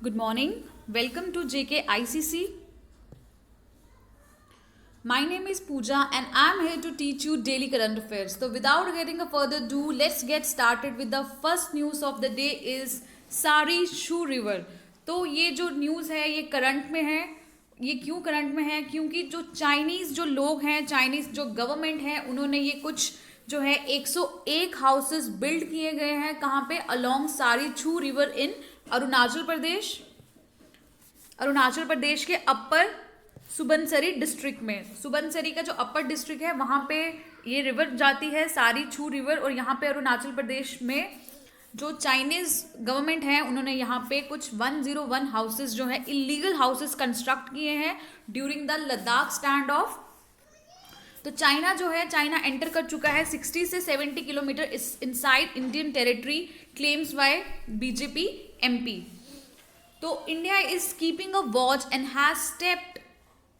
Good morning. Welcome to JK ICC. My name is Pooja and I am here to teach you daily current affairs. So without getting a further ado, let's get started with the first news of the day is Sari Shu River. तो ये जो news है ये current में है. ये क्यों current में है? क्योंकि जो चाइनीज़ जो लोग हैं, चाइनीज़ जो गवर्नमेंट है, उन्होंने ये कुछ जो है 101 हाउसेस बिल्ड किए गए हैं. कहाँ पे? अलोंग सारी छू रिवर इन अरुणाचल प्रदेश के अपर सुबनसिरी डिस्ट्रिक्ट में. सुबनसिरी का जो अपर डिस्ट्रिक्ट है वहाँ पे ये रिवर जाती है, सारी छू रिवर. और यहाँ पे अरुणाचल प्रदेश में जो चाइनीज़ गवर्नमेंट है उन्होंने यहाँ पे कुछ 101 हाउसेस जो है इलीगल हाउसेस कंस्ट्रक्ट किए हैं during the Ladakh stand of. तो चाइना जो है, चाइना एंटर कर चुका है 60 से 70 kilometre inside Indian territory, claims by BJP MP. तो India is keeping a watch and has stepped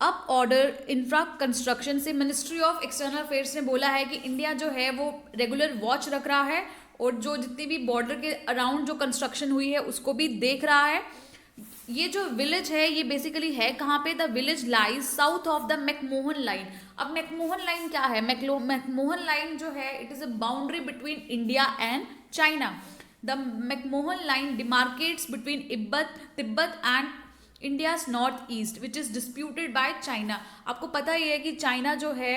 up border infra construction से. मिनिस्ट्री ऑफ एक्सटर्नल अफेयर्स ने बोला है कि इंडिया जो है वो रेगुलर वॉच रख रहा है और जो जितनी भी बॉर्डर के अराउंड जो कंस्ट्रक्शन हुई है उसको भी देख रहा है. ये जो विलेज है ये बेसिकली है कहाँ पे? The village lies south of the McMahon line. अब मैकमोहन लाइन क्या है? मैकमोहन लाइन जो है it is a boundary between India and China. The McMahon line demarcates between Tibet and India's north east which is disputed by China. आपको पता ही है कि China जो है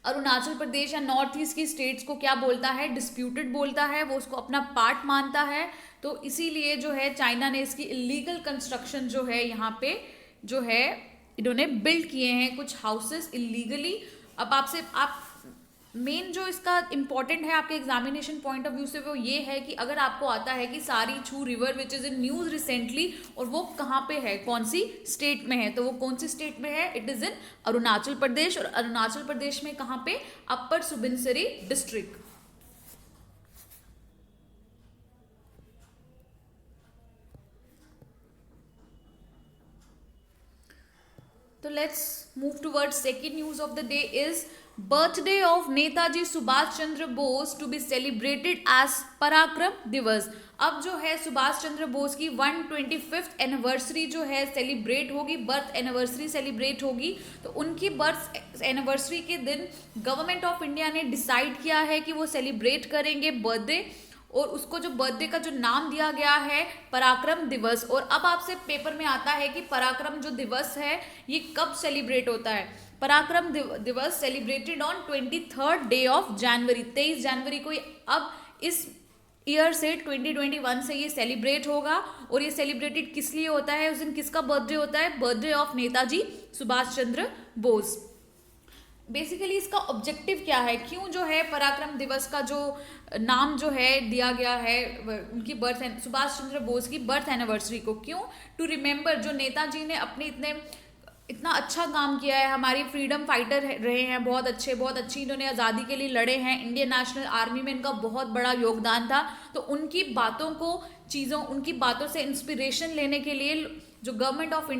अरुणाचल प्रदेश या नॉर्थ ईस्ट की स्टेट्स को क्या बोलता है? डिस्प्यूटेड बोलता है, वो उसको अपना पार्ट मानता है. तो इसीलिए जो है चाइना ने इसकी इलीगल कंस्ट्रक्शन जो है यहाँ पे जो है इन्होंने बिल्ड किए हैं कुछ हाउसेस इलीगली. अब आप मेन जो इसका इम्पॉर्टेंट है आपके एग्जामिनेशन पॉइंट ऑफ व्यू से वो ये है कि अगर आपको आता है कि सारी छू river which is in news recently और वो कहाँ पे है, कौन सी स्टेट में है, तो वो कौन सी स्टेट में है? It is in Arunachal Pradesh. और अरुणाचल प्रदेश में कहाँ पे? Upper Subansiri district. तो let's move towards second news of the day is birthday of Netaji Subhash Chandra Bose to be celebrated as Parakram Diwas. अब जो है सुभाष चंद्र बोस की 125th एनिवर्सरी जो है सेलिब्रेट होगी, बर्थ एनिवर्सरी सेलिब्रेट होगी. तो उनकी बर्थ एनिवर्सरी के दिन गवर्नमेंट ऑफ इंडिया ने डिसाइड किया है कि वो सेलिब्रेट करेंगे बर्थडे. और उसको जो बर्थडे का जो नाम दिया गया है पराक्रम दिवस. और अब आपसे पेपर में आता है कि पराक्रम जो दिवस है ये कब सेलिब्रेट होता है? पराक्रम दिवस celebrated on 23rd day of January. 23 जनवरी को अब इस ईयर से 2021 से ये सेलिब्रेट होगा. और ये सेलिब्रेटेड किस लिए होता है? उस दिन किसका बर्थडे होता है? Birthday of Netaji Subhash Chandra Bose. Basically इसका ऑब्जेक्टिव क्या है? क्यों जो है पराक्रम दिवस का जो नाम जो है दिया गया है उनकी बर्थ, सुभाष चंद्र बोस की बर्थ एनिवर्सरी को? क्यों? टू रिमेंबर जो नेताजी ने अपने इतना अच्छा काम किया है, हमारी फ्रीडम फाइटर रहे हैं, बहुत अच्छी इन्होंने आज़ादी के लिए लड़े हैं, इंडियन नेशनल आर्मी में इनका बहुत बड़ा योगदान था. तो उनकी बातों से इंस्पिरेशन लेने के लिए जो गवर्नमेंट ऑफ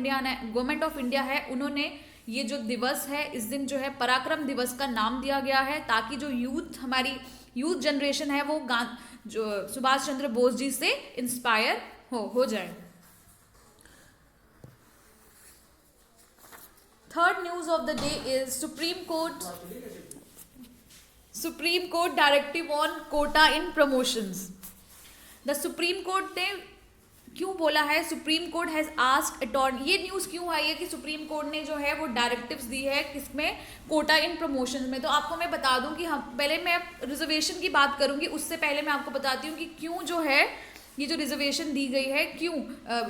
इंडिया है उन्होंने ये जो दिवस है इस दिन जो है पराक्रम दिवस का नाम दिया गया है ताकि जो हमारी यूथ जनरेशन है वो जो सुभाष चंद्र बोस जी से इंस्पायर हो जाए. Third news of the day is supreme court directive on quota in promotions. The supreme court ने क्यों बोला है? Supreme court has asked attorney. ये न्यूज़ क्यों आई है कि सुप्रीम कोर्ट ने जो है वो डायरेक्टिव्स दी है किसमें? कोटा इन प्रमोशन में. तो आपको मैं बता दूं कि पहले मैं रिजर्वेशन की बात करूंगी, उससे पहले मैं आपको बताती हूँ कि क्यों जो है ये जो रिजर्वेशन दी गई है, क्यों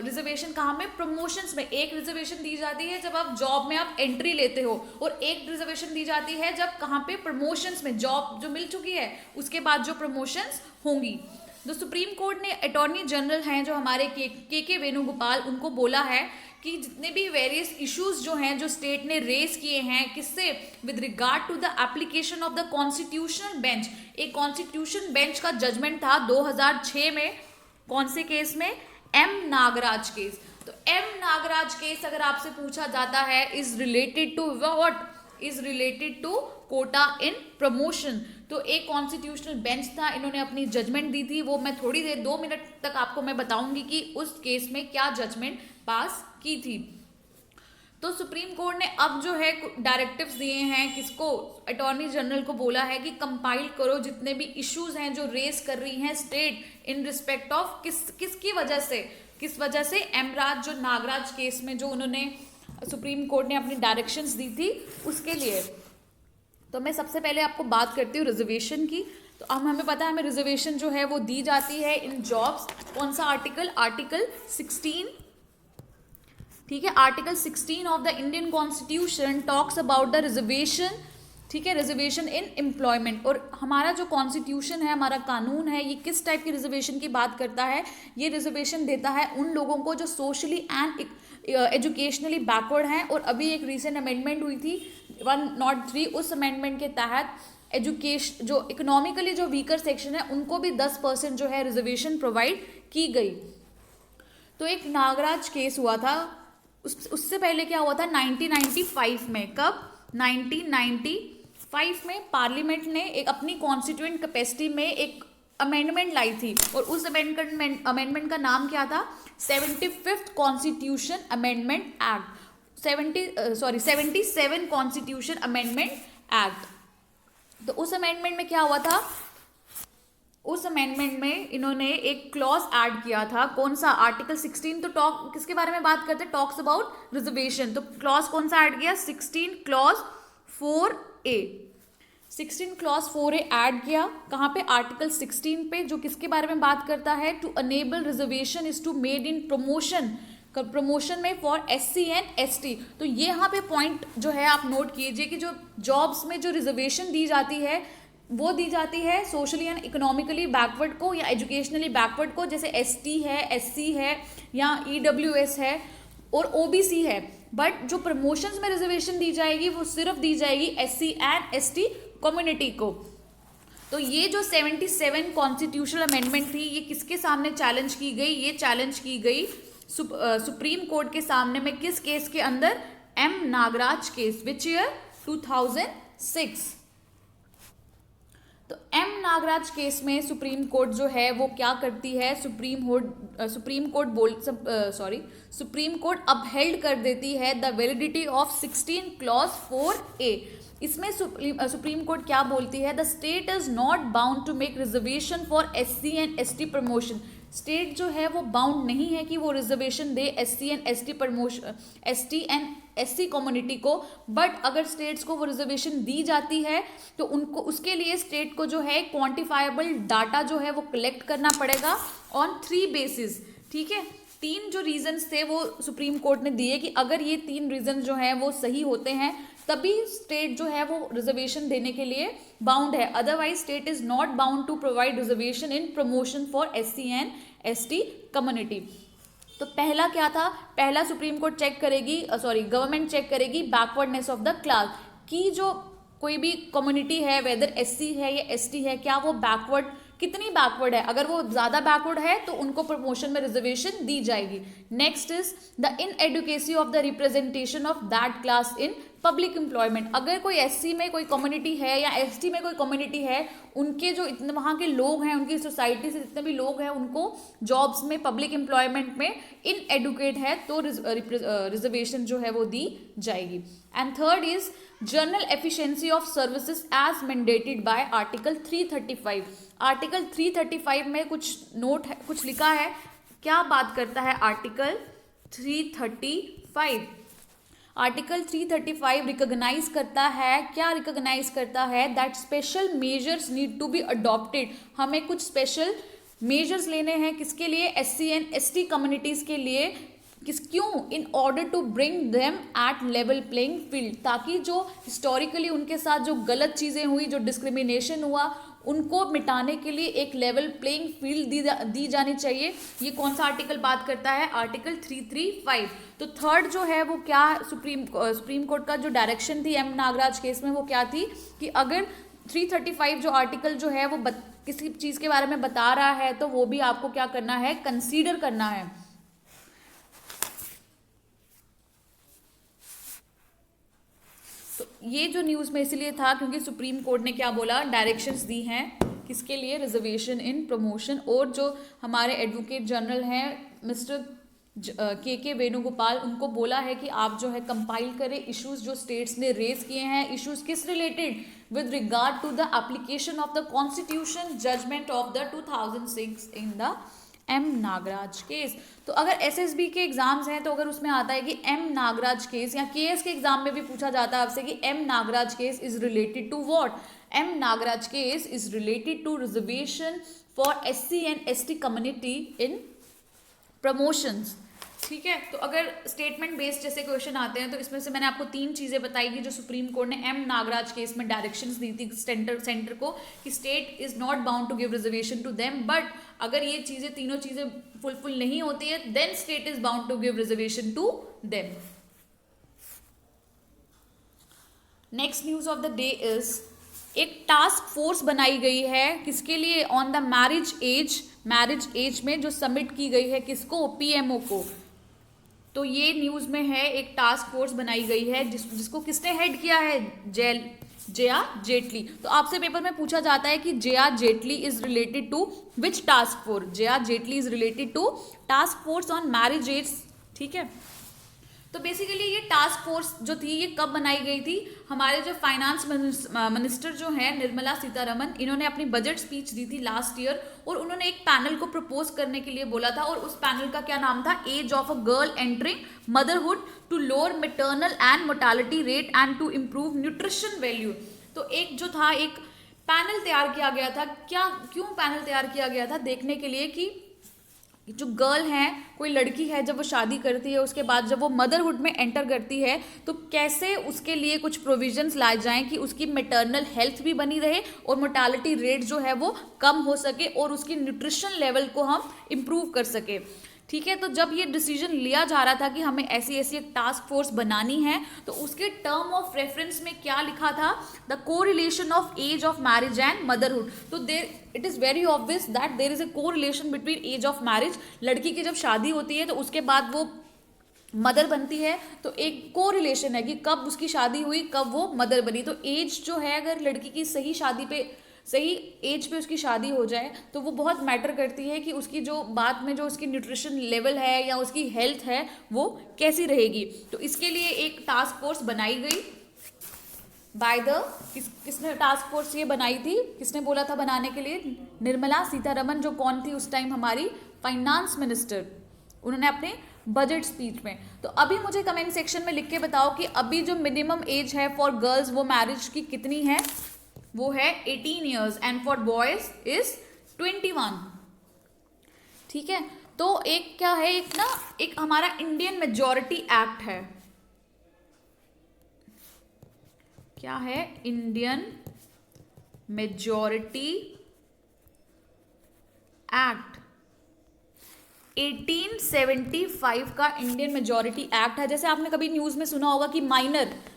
रिजर्वेशन कहाँ में? प्रमोशंस में. एक रिजर्वेशन दी जाती है जब आप जॉब में आप एंट्री लेते हो और एक रिजर्वेशन दी जाती है जब कहाँ पे? प्रमोशंस में. जॉब जो मिल चुकी है उसके बाद जो प्रमोशंस होंगी. तो सुप्रीम कोर्ट ने अटॉर्नी जनरल हैं जो हमारे के वेणुगोपाल, उनको बोला है कि जितने भी वेरियस इश्यूज जो हैं जो स्टेट ने रेज किए हैं, किससे? With regard to the application of the constitutional bench. एक कॉन्स्टिट्यूशन बेंच का जजमेंट था 2006 में. कौन से केस में? M Nagaraj case. तो एम नागराज केस अगर आपसे पूछा जाता है is related to what? Is related to quota in promotion. तो एक कॉन्स्टिट्यूशनल बेंच था, इन्होंने अपनी जजमेंट दी थी, वो मैं थोड़ी देर 2 मिनट तक आपको मैं बताऊंगी कि उस केस में क्या जजमेंट पास की थी। तो सुप्रीम कोर्ट ने अब जो है डायरेक्टिव्स दिए हैं, किसको, अटॉर्नी जनरल को बोला है कि कंपाइल करो जितने भी इश्यूज हैं जो रेस कर रही हैं स्टेट इन रिस्पेक्ट ऑफ किसकी वजह से, किस वजह से एमराज जो नागराज केस में जो उन्होंने सुप्रीम कोर्ट ने अपनी डायरेक्शंस दी थी उसके लिए। तो मैं सबसे पहले आपको बात करती हूँ रिजर्वेशन की। तो अब हमें पता है हमें रिजर्वेशन जो है वो दी जाती है इन जॉब्स, कौन सा आर्टिकल, आर्टिकल 16, ठीक है, article 16 of the Indian constitution talks about the reservation, ठीक है, रिजर्वेशन इन एम्प्लॉयमेंट। और हमारा जो कॉन्स्टिट्यूशन है, हमारा कानून है, ये किस टाइप की रिजर्वेशन की बात करता है, ये रिजर्वेशन देता है उन लोगों को जो सोशली एंड एजुकेशनली बैकवर्ड हैं। और अभी एक रिसेंट अमेंडमेंट हुई थी 103, उस अमेंडमेंट के तहत एजुकेशन जो इकोनॉमिकली जो वीकर सेक्शन है उनको भी 10% जो है रिजर्वेशन प्रोवाइड की गई। तो एक नागराज केस हुआ था, उससे पहले क्या हुआ था 1995 में, कब, 1995 में पार्लियामेंट ने एक अपनी कॉन्स्टिट्यूएंट कैपेसिटी में एक अमेंडमेंट लाई थी, और उस अमेंडमेंट का नाम क्या था, 75th constitution amendment act, 77 constitution amendment act. तो उस अमेंडमेंट में क्या हुआ था, उस अमेंडमेंट में इन्होंने एक क्लॉज ऐड किया था, कौन सा, आर्टिकल 16, तो टॉक किसके बारे में बात करते हैं, टॉक्स अबाउट रिजर्वेशन। तो क्लॉज कौन सा ऐड किया, 16 clause 4A, 16 clause 4A add किया, कहाँ पे, आर्टिकल 16 पे, जो किसके बारे में बात करता है, to enable reservation is to made in promotion में फॉर SC एंड ST। तो ये यहाँ पे पॉइंट जो है आप नोट कीजिए कि जो जॉब्स में जो रिजर्वेशन दी जाती है वो दी जाती है सोशली एंड इकोनॉमिकली बैकवर्ड को या एजुकेशनली बैकवर्ड को, जैसे ST है, SC है या EWS है और OBC है। बट जो प्रमोशंस में रिजर्वेशन दी जाएगी वो सिर्फ दी जाएगी SC एंड ST कम्युनिटी को। तो ये जो 77 कॉन्स्टिट्यूशनल अमेंडमेंट थी, ये किसके सामने चैलेंज की गई, ये चैलेंज की गई सुप्रीम कोर्ट के सामने में, किस केस के अंदर, M Nagaraj case, which year, 2006। तो M नागराज केस में सुप्रीम कोर्ट जो है वो क्या करती है, सुप्रीम कोर्ट अपहेल्ड कर देती है the validity of 16 clause 4A। इसमें सुप्रीम कोर्ट क्या बोलती है, the state is not bound to make reservation for SC and ST promotion. State जो है वो बाउंड नहीं है कि वो रिजर्वेशन दे SC and ST promotion, ST and SC community को, बट अगर स्टेट्स को वो रिजर्वेशन दी जाती है तो उनको उसके लिए स्टेट को जो है क्वांटिफाइबल डाटा जो है वो कलेक्ट करना पड़ेगा ऑन 3 बेसिस, ठीक है। 3 जो रीजंस थे वो सुप्रीम कोर्ट ने दिए कि अगर ये 3 रीजन जो हैं वो सही होते हैं तभी स्टेट जो है वो रिजर्वेशन देने के लिए बाउंड है, otherwise state is not bound to provide reservation in promotion for SC and ST community. तो पहला क्या था, पहला सुप्रीम कोर्ट चेक करेगी, गवर्नमेंट चेक करेगी बैकवर्डनेस ऑफ द क्लास, कि जो कोई भी कम्युनिटी है, वेदर SC है या ST है, क्या वो बैकवर्ड, कितनी बैकवर्ड है, अगर वो ज़्यादा बैकवर्ड है तो उनको प्रमोशन में रिजर्वेशन दी जाएगी। Next is the inadequacy of the representation of that class in public employment. अगर कोई SC में कोई कम्युनिटी है या ST में कोई कम्युनिटी है, उनके जो इतने वहाँ के लोग हैं, उनकी सोसाइटी से जितने भी लोग हैं, उनको जॉब्स में, पब्लिक एम्प्लॉयमेंट में इनएडुकेट है तो रिजर्वेशन जो है वो दी जाएगी। And third is general efficiency of services as mandated by article 335। Article 335 में कुछ नोट है, कुछ लिखा है, क्या बात करता है आर्टिकल 335। आर्टिकल 335 रिकॉग्नाइज करता है, क्या रिकॉग्नाइज करता है, that special measures need to be adopted. हमें कुछ स्पेशल मेजर्स लेने हैं, किसके लिए, SC एंड ST कम्युनिटीज के लिए, क्यों, in order to bring them at level playing field, ताकि जो हिस्टोरिकली उनके साथ जो गलत चीज़ें हुई, जो डिस्क्रिमिनेशन हुआ, उनको मिटाने के लिए एक लेवल प्लेइंग फील्ड दी जानी चाहिए। ये कौन सा आर्टिकल बात करता है, आर्टिकल 335। तो थर्ड जो है वो क्या, सुप्रीम कोर्ट का जो डायरेक्शन थी M नागराज केस में, वो क्या थी कि अगर 335 जो आर्टिकल जो है वो किसी चीज़ के बारे में बता रहा है तो वो भी आपको क्या करना है, कंसीडर करना है। तो ये जो न्यूज़ में इसलिए था क्योंकि सुप्रीम कोर्ट ने क्या बोला, डायरेक्शंस दी हैं किसके लिए, रिजर्वेशन इन प्रमोशन, और जो हमारे एडवोकेट जनरल हैं मिस्टर के वेणुगोपाल, उनको बोला है कि आप जो है कंपाइल करें इश्यूज जो स्टेट्स ने रेज किए हैं, इश्यूज किस related, with regard to the application of the constitution judgement of the 2006 in the M Nagaraj case. तो अगर एसएसबी के एग्जाम्स हैं तो अगर उसमें आता है कि एम नागराज केस, या केएस के एग्जाम में भी पूछा जाता है आपसे कि M Nagaraj case is related to what, M Nagaraj case is related to reservation for SC and ST community in promotions. ठीक है, तो अगर स्टेटमेंट बेस्ड जैसे क्वेश्चन आते हैं तो इसमें से मैंने आपको 3 चीजें बताई कि जो सुप्रीम कोर्ट ने एम नागराज केस में डायरेक्शंस दी थी सेंटर को कि state is not bound to give reservation to them, but अगर ये चीजें तीनों चीजें फुलफिल नहीं होती है then state is bound to give reservation to them. Next news of the day is एक टास्क फोर्स बनाई गई है किसके लिए, ऑन द मैरिज एज में जो सबमिट की गई है किसको, पीएमओ को। तो ये न्यूज में है एक टास्क फोर्स बनाई गई है जिसको किसने हेड किया है, जया जेटली। तो आपसे पेपर में पूछा जाता है कि Jaya Jaitly is related to which task force, Jaya Jaitly is related to task force on marriage age. ठीक है, तो बेसिकली ये टास्क फोर्स जो थी ये कब बनाई गई थी, हमारे जो फाइनेंस मिनिस्टर जो हैं निर्मला सीतारमन, इन्होंने अपनी बजट स्पीच दी थी लास्ट ईयर और उन्होंने एक पैनल को प्रपोज करने के लिए बोला था और उस पैनल का क्या नाम था, age of a girl entering motherhood to lower maternal and mortality rate and to improve nutrition value. तो एक जो था एक पैनल तैयार किया गया था, क्यों पैनल तैयार किया गया था, देखने के लिए कि जो गर्ल है, कोई लड़की है, जब वो शादी करती है उसके बाद जब वो मदरहुड में एंटर करती है तो कैसे उसके लिए कुछ प्रोविजंस लाए जाएं कि उसकी मैटरनल हेल्थ भी बनी रहे और मोर्टालिटी रेट जो है वो कम हो सके और उसकी न्यूट्रिशन लेवल को हम इम्प्रूव कर सके। ठीक है, तो जब ये डिसीजन लिया जा रहा था कि हमें ऐसी ऐसी एक टास्क फोर्स बनानी है तो उसके टर्म ऑफ रेफरेंस में क्या लिखा था, the correlation of age of marriage and motherhood. तो there it is very obvious that there is a correlation between age of marriage, लड़की की जब शादी होती है तो उसके बाद वो मदर बनती है तो एक कोरिलेशन है कि कब उसकी शादी हुई कब वो मदर बनी। तो एज जो है, अगर लड़की की सही एज पे उसकी शादी हो जाए तो वो बहुत मैटर करती है कि उसकी जो बाद में जो उसकी न्यूट्रिशन लेवल है या उसकी हेल्थ है वो कैसी रहेगी। तो इसके लिए एक टास्क फोर्स बनाई गई बाय द किसने टास्क फोर्स ये बनाई थी, किसने बोला था बनाने के लिए, निर्मला सीतारमन, जो कौन थी उस टाइम हमारी फाइनेंस मिनिस्टर, उन्होंने अपने बजट स्पीच में। तो अभी मुझे कमेंट सेक्शन में लिख के बताओ कि अभी जो मिनिमम एज है फॉर गर्ल्स वो मैरिज की कितनी है, वो है 18 years and for boys is 21। ठीक है, तो एक क्या है, एक हमारा इंडियन मेजॉरिटी एक्ट है, क्या है, इंडियन मेजॉरिटी एक्ट 1875 का इंडियन मेजॉरिटी एक्ट है। जैसे आपने कभी न्यूज़ में सुना होगा कि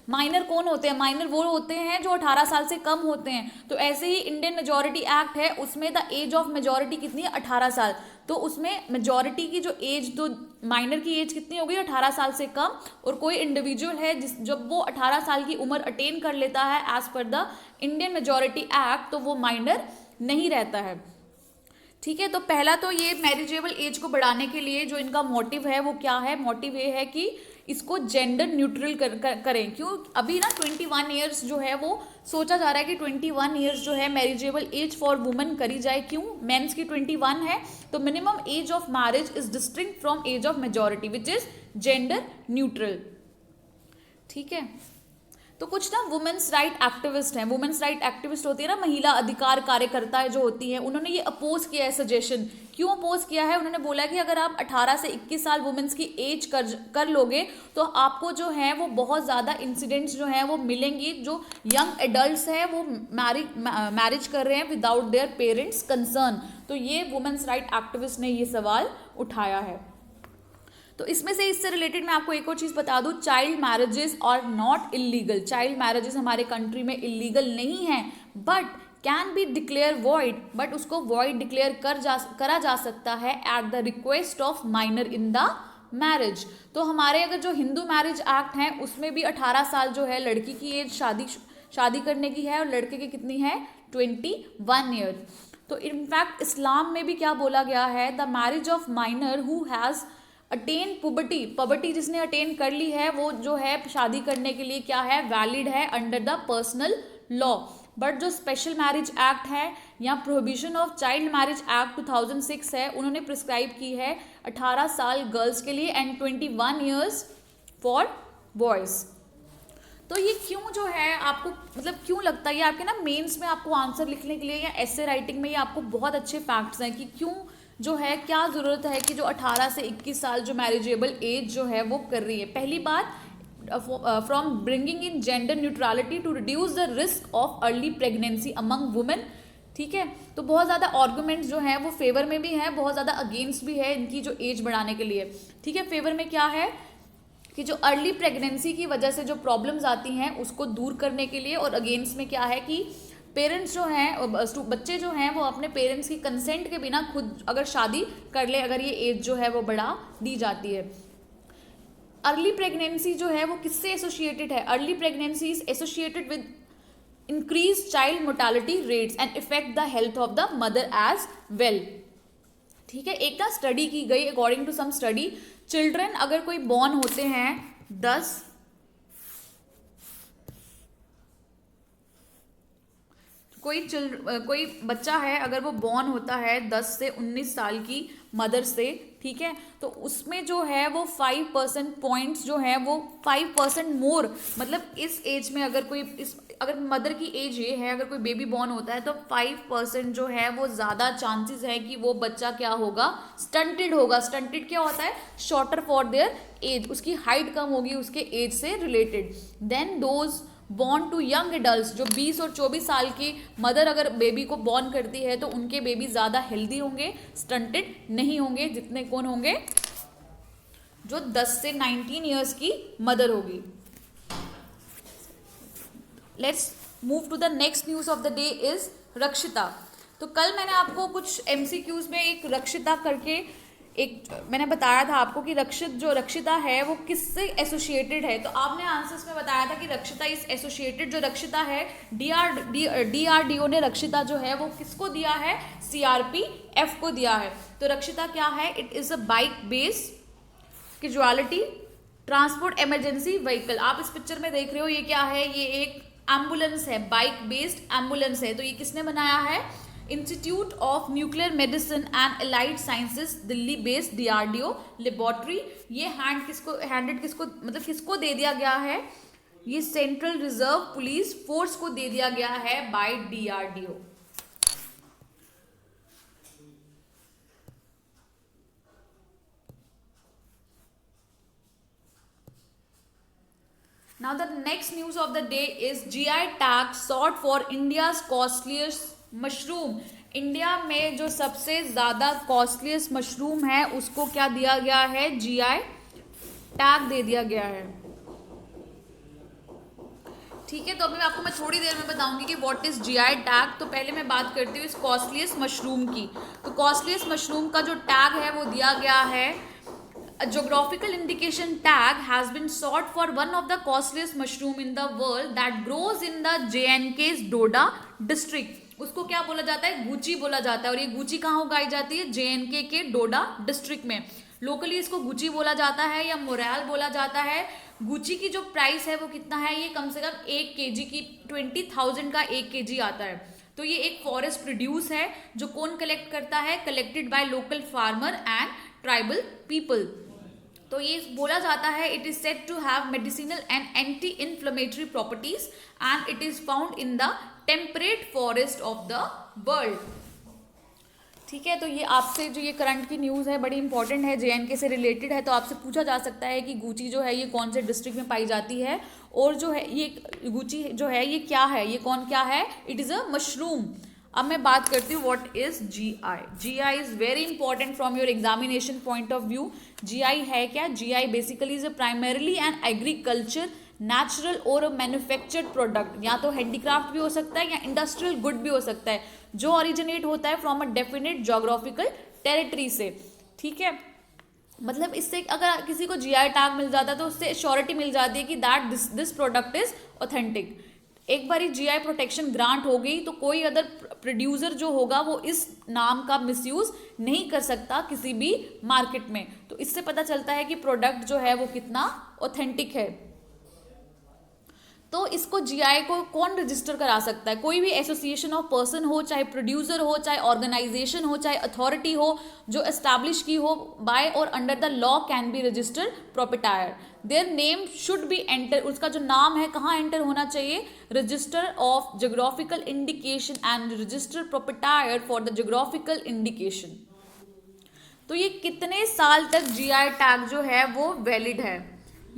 माइनर कौन होते हैं, माइनर वो होते हैं जो 18 साल से कम होते हैं। तो ऐसे ही इंडियन मेजॉरिटी एक्ट है, उसमें द एज ऑफ मेजॉरिटी कितनी है, 18 साल। तो उसमें मेजॉरिटी की जो एज, तो माइनर की एज कितनी हो गई, 18 साल से कम, और कोई इंडिविजुअल है जब वो 18 साल की उम्र अटेन कर लेता है as per the Indian majority act तो वो माइनर नहीं रहता है। ठीक है, तो पहला तो ये मैरिजेबल एज को बढ़ाने के लिए जो इनका मोटिव है वो क्या है, मोटिव ये है कि इसको जेंडर न्यूट्रल करें। क्यों, अभी ना 21 ईयर्स जो है वो सोचा जा रहा है कि 21 ईयर्स जो है मैरिजेबल एज फॉर वुमेन करी जाए। क्यों, मेंस की 21 है तो minimum age of marriage is distinct from age of majority which is gender neutral. ठीक है, तो कुछ ना वुमेन्स राइट एक्टिविस्ट हैं, वुमेन्स राइट एक्टिविस्ट होती है ना, महिला अधिकार कार्यकर्ता जो होती हैं, उन्होंने ये अपोज किया है सजेशन। क्यों अपोज किया है, उन्होंने बोला कि अगर आप 18 से 21 साल वुमेन्स की एज कर लोगे तो आपको जो है वो बहुत ज़्यादा इंसिडेंट्स जो हैं वो मिलेंगी, जो यंग एडल्ट्स हैं वो मैरिज कर रहे हैं विदाउट देयर पेरेंट्स कंसर्न। तो ये वुमेन्स राइट एक्टिविस्ट ने ये सवाल उठाया है। तो इसमें से इससे रिलेटेड मैं आपको एक और चीज़ बता दूं, child marriages are not illegal. Child marriages हमारे कंट्री में इलीगल नहीं है, but can be declare void, उसको वॉइड डिक्लेयर करा जा सकता है at the request of minor in the marriage. तो हमारे अगर जो हिंदू मैरिज एक्ट है उसमें भी 18 साल जो है लड़की की एज शादी करने की है और लड़के की कितनी है 21 ईयर। तो इनफैक्ट इस्लाम में भी क्या बोला गया है, the marriage of minor who has attain puberty जिसने अटेन कर ली है वो जो है शादी करने के लिए क्या है वैलिड है under the personal law. But जो स्पेशल मैरिज एक्ट है या prohibition of child marriage act 2006 है, उन्होंने प्रिस्क्राइब की है 18 साल गर्ल्स के लिए एंड 21 ईयर्स फॉर बॉयज़। तो ये क्यों जो है आपको मतलब क्यों लगता है, ये आपके ना मेंस में आपको आंसर लिखने के लिए या ऐसे राइटिंग में ये आपको बहुत अच्छे फैक्ट्स हैं कि क्यों जो है क्या ज़रूरत है कि जो 18 से 21 साल जो मैरिजेबल एज जो है वो कर रही है। पहली बात, from bringing in gender neutrality to reduce the risk of early pregnancy among women. ठीक है, तो बहुत ज़्यादा आर्गूमेंट्स जो हैं वो फेवर में भी हैं, बहुत ज़्यादा अगेंस्ट भी है इनकी जो एज बढ़ाने के लिए। ठीक है, फेवर में क्या है कि जो अर्ली प्रेगनेंसी की वजह से जो प्रॉब्लम्स आती हैं उसको दूर करने के लिए, और अगेंस्ट में क्या है कि पेरेंट्स जो हैं बच्चे जो हैं वो अपने पेरेंट्स की कंसेंट के बिना खुद अगर शादी कर ले, अगर ये एज जो है वो बढ़ा दी जाती है। अर्ली प्रेगनेंसी जो है वो किससे एसोसिएटेड है, early pregnancy is associated with increase child mortality rates and effect the health of the mother as well. ठीक है, एक ना स्टडी की गई, according to some study children अगर कोई बॉर्न होते हैं 10 कोई बच्चा है अगर वो बॉर्न होता है 10 से 19 साल की मदर से, ठीक है, तो उसमें जो है वो 5% पॉइंट्स जो है वो 5% मोर, मतलब इस एज में अगर मदर की एज ये है, अगर कोई बेबी बॉर्न होता है तो 5% जो है वो ज़्यादा चांसेस है कि वो बच्चा क्या होगा, स्टंटेड होगा। स्टंटेड क्या होता है, शॉर्टर फॉर देयर एज, उसकी हाइट कम होगी उसके एज से related. Then those born to young adult, जो 20 और 24 साल की मदर अगर बेबी को बॉर्न करती है तो उनके बेबी ज़्यादा हेल्दी होंगे, स्टंटेड नहीं होंगे, जितने कौन होंगे, जो 10 से 19 ईयर्स की मदर होगी। Let's move to the next news of the day is Rakshita. तो कल मैंने आपको कुछ MCQs में एक रक्षिता करके मैंने बताया था आपको कि रक्षिता है वो किससे एसोसिएटेड है, तो आपने आंसर्स में बताया था कि रक्षिता इज एसोसिएटेड, जो रक्षिता है DRDO ने रक्षिता जो है वो किसको दिया है, CRPF को दिया है। तो रक्षिता क्या है, it is a bike based casualty transport emergency vehicle. आप इस पिक्चर में देख रहे हो ये क्या है, ये एक एम्बुलेंस है, बाइक बेस्ड एम्बुलेंस है। तो ये किसने बनाया है, institute of nuclear medicine and allied sciences Delhi based DRDO laboratory. ये किसको दे दिया गया है, ये सेंट्रल रिजर्व पुलिस फोर्स को दे दिया गया है bye DRDO। Now the next news of the day is GI tag sought for India's costliest mushroom. India में जो सबसे ज़्यादा कॉस्टलीस्ट मशरूम है उसको क्या दिया गया है, GI टैग दे दिया गया है। ठीक है, तो अभी आपको मैं थोड़ी देर में बताऊंगी कि व्हाट इज GI टैग। तो पहले मैं बात करती हूँ इस कॉस्टलीस्ट मशरूम की। तो कॉस्टलीस्ट मशरूम का जो टैग है वो दिया गया है, A geographical indication tag has been sought for one of the costliest mushroom in the world that grows in the JNK's Doda district। उसको क्या बोला जाता है, गुची बोला जाता है। और ये गुची कहाँ उगाई जाती है, JNK के डोडा डिस्ट्रिक्ट में। लोकली इसको गुची बोला जाता है या मोरैल बोला जाता है। गुची की जो प्राइस है वो कितना है, ये कम से कम 1 kg की 20,000 का 1 kg आता है। तो ये एक फॉरेस्ट प्रोड्यूस है जो कौन कलेक्ट करता है, collected by local farmer and tribal people. तो ये बोला जाता है it is said to have medicinal and anti inflammatory properties and it is found in the temperate forest of the world. ठीक है, तो ये आपसे जो ये करंट की न्यूज़ है बड़ी इंपॉर्टेंट है, JNK से रिलेटेड है। तो आपसे पूछा जा सकता है कि गुची जो है ये कौन से डिस्ट्रिक्ट में पाई जाती है, और जो है ये गुची जो है ये क्या है, ये कौन क्या है, इट इज़ अ मशरूम। अब मैं बात करती हूँ what is GI। GI is very important from your examination point of view. GI है क्या, GI basically is a primarily an agriculture natural और मैन्युफैक्चर्ड प्रोडक्ट। या तो हैंडीक्राफ्ट भी हो सकता है या इंडस्ट्रियल गुड भी हो सकता है, जो ओरिजिनेट होता है from a definite geographical territory से। ठीक है, मतलब इससे अगर किसी को जीआई टैग मिल जाता है तो उससे श्योरिटी मिल जाती है कि that this product is authentic. एक बार जीआई प्रोटेक्शन ग्रांट हो गई तो कोई अदर प्रोड्यूसर जो होगा वो इस नाम का मिसयूज नहीं कर सकता किसी भी मार्केट में। तो इससे पता चलता है कि प्रोडक्ट जो है वो कितना ऑथेंटिक है। तो इसको जीआई को कौन रजिस्टर करा सकता है? कोई भी एसोसिएशन ऑफ पर्सन हो, चाहे प्रोड्यूसर हो, चाहे ऑर्गेनाइजेशन हो, चाहे अथॉरिटी हो जो एस्टैब्लिश की हो बाय और under the law can be registered proprietor. Their name should be enter, उसका जो नाम है कहाँ एंटर होना चाहिए? Register of geographical indication and register proprietor for the geographical indication. तो ये कितने साल तक जीआई टैग जो है वो वैलिड है?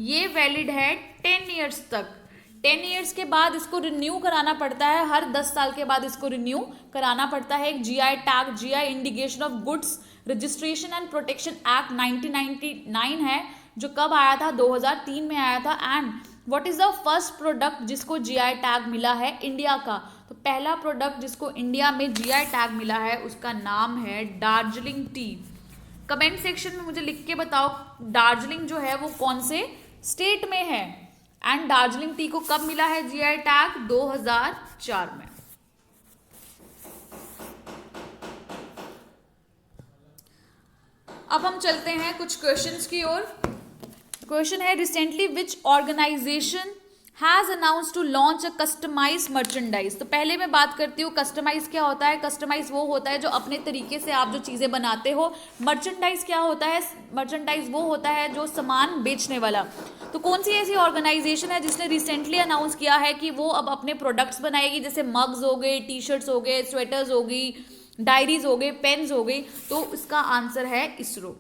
ये वैलिड है 10 ईयर्स तक। 10 ईयर्स के बाद इसको रिन्यू कराना पड़ता है, हर 10 साल के बाद इसको रिन्यू कराना पड़ता है। एक GI tag, GI indication of goods registration and protection act 1999 है, जो कब आया था? 2003 में आया था। And what is the first product जिसको जीआई टैग मिला है इंडिया का? तो पहला प्रोडक्ट जिसको इंडिया में जीआई टैग मिला है उसका नाम है दार्जिलिंग टी। कमेंट सेक्शन में मुझे लिख के बताओ दार्जिलिंग जो है वो कौन से स्टेट में है, एंड दार्जिलिंग टी को कब मिला है जीआई टैग? 2004 में। अब हम चलते हैं कुछ क्वेश्चंस की ओर। क्वेश्चन है recently which organisation has announce to launch a customise merchandise. तो पहले मैं बात करती हूँ कस्टमाइज क्या होता है। कस्टमाइज वो होता है जो अपने तरीके से आप जो चीज़ें बनाते हो। मर्चेंडाइज क्या होता है? मर्चेंडाइज वो होता है जो सामान बेचने वाला। तो कौन सी ऐसी ऑर्गेनाइजेशन है जिसने रिसेंटली अनाउंस किया है कि वो अब अपने प्रोडक्ट्स बनाएगी, जैसे मग्स हो गए, टी शर्ट्स हो गए, स्वेटर्स हो गई, डायरीज हो गए, पेन्स हो गई? तो इसका आंसर है इसरो।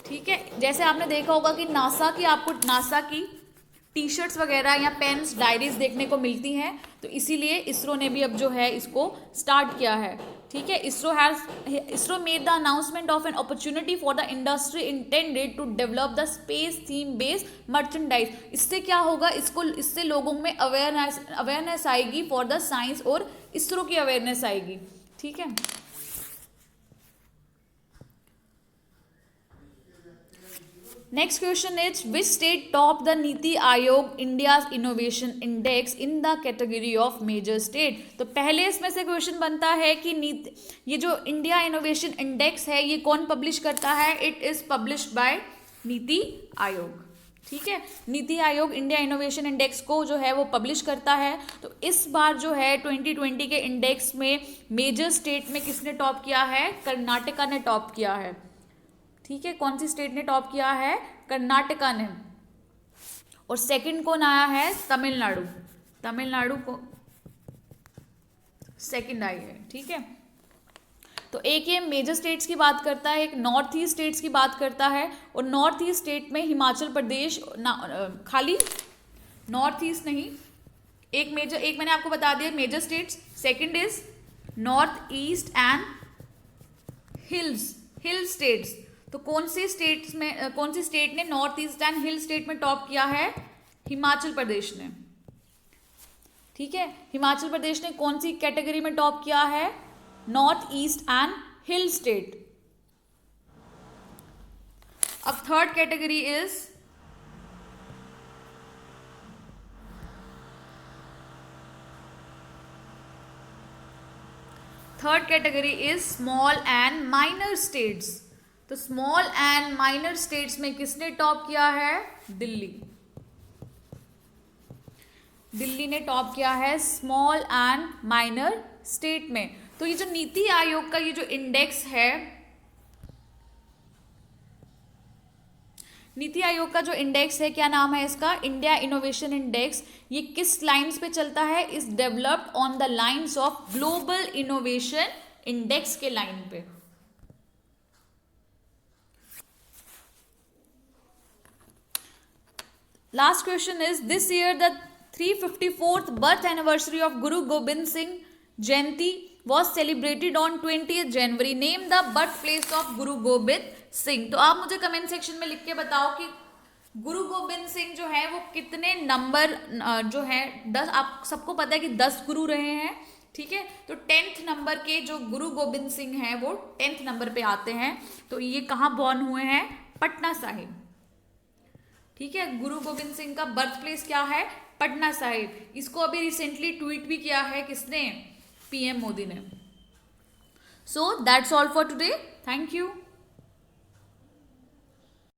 ठीक है, जैसे आपने देखा होगा कि नासा की, आपको नासा की टी शर्ट्स वगैरह या पेन्स, डायरीज देखने को मिलती हैं, तो इसीलिए इसरो ने भी अब जो है इसको स्टार्ट किया है। ठीक है, ISRO made the announcement of an opportunity for the industry intended to develop the space theme based merchandise. इससे क्या होगा? इससे लोगों में अवेयरनेस आएगी फॉर द साइंस, और इसरो की अवेयरनेस आएगी। ठीक है, next question is which state top the NITI Aayog India's innovation index in the category of major state. तो पहले इसमें से क्वेश्चन बनता है कि ये जो इंडिया इनोवेशन इंडेक्स है ये कौन पब्लिश करता है? It is published by NITI Aayog. ठीक है, NITI Aayog India innovation index को जो है वो पब्लिश करता है। तो इस बार जो है 2020 के इंडेक्स में मेजर स्टेट में किसने टॉप किया है? कर्नाटका ने टॉप किया है। ठीक है, कौन सी स्टेट ने टॉप किया है? कर्नाटका ने। और सेकंड कौन आया है? तमिलनाडु। तमिलनाडु को सेकंड आई है। ठीक है, तो एक ये मेजर स्टेट्स की बात करता है, एक नॉर्थ ईस्ट स्टेट्स की बात करता है। और नॉर्थ ईस्ट स्टेट में हिमाचल प्रदेश, खाली नॉर्थ ईस्ट नहीं, एक मैंने आपको बता दिया major states. Second is north east and hill states. तो कौन सी स्टेट ने north east and hill state में टॉप किया है? हिमाचल प्रदेश ने। ठीक है, हिमाचल प्रदेश ने कौन सी कैटेगरी में टॉप किया है? North east and hill state. अब third category is small and minor states. तो स्मॉल एंड माइनर स्टेट्स में किसने टॉप किया है? दिल्ली ने टॉप किया है स्मॉल एंड माइनर स्टेट में। तो ये जो नीति आयोग का ये जो इंडेक्स है, नीति आयोग का जो इंडेक्स है, क्या नाम है इसका? India innovation index. ये किस लाइंस पे चलता है? Is developed on the lines of global innovation index के लाइन पे। Last question is this year the 354th birth anniversary of Guru Gobind Singh Jayanti was celebrated on 20th January. Name the birthplace of Guru Gobind Singh. तो आप मुझे comment section में लिख के बताओ कि गुरु गोबिंद सिंह जो है वो कितने नंबर जो है 10, आप सबको पता है कि 10 गुरु रहे हैं। ठीक है, तो 10th नंबर के जो गुरु गोबिंद सिंह हैं वो 10th नंबर पे आते हैं। तो ये कहाँ बॉर्न हुए हैं? पटना साहिब। ठीक है, गुरु गोबिंद सिंह का बर्थ प्लेस क्या है? पटना साहिब। इसको अभी रिसेंटली ट्वीट भी किया है किसने? पीएम मोदी ने। So that's all for today, thank you.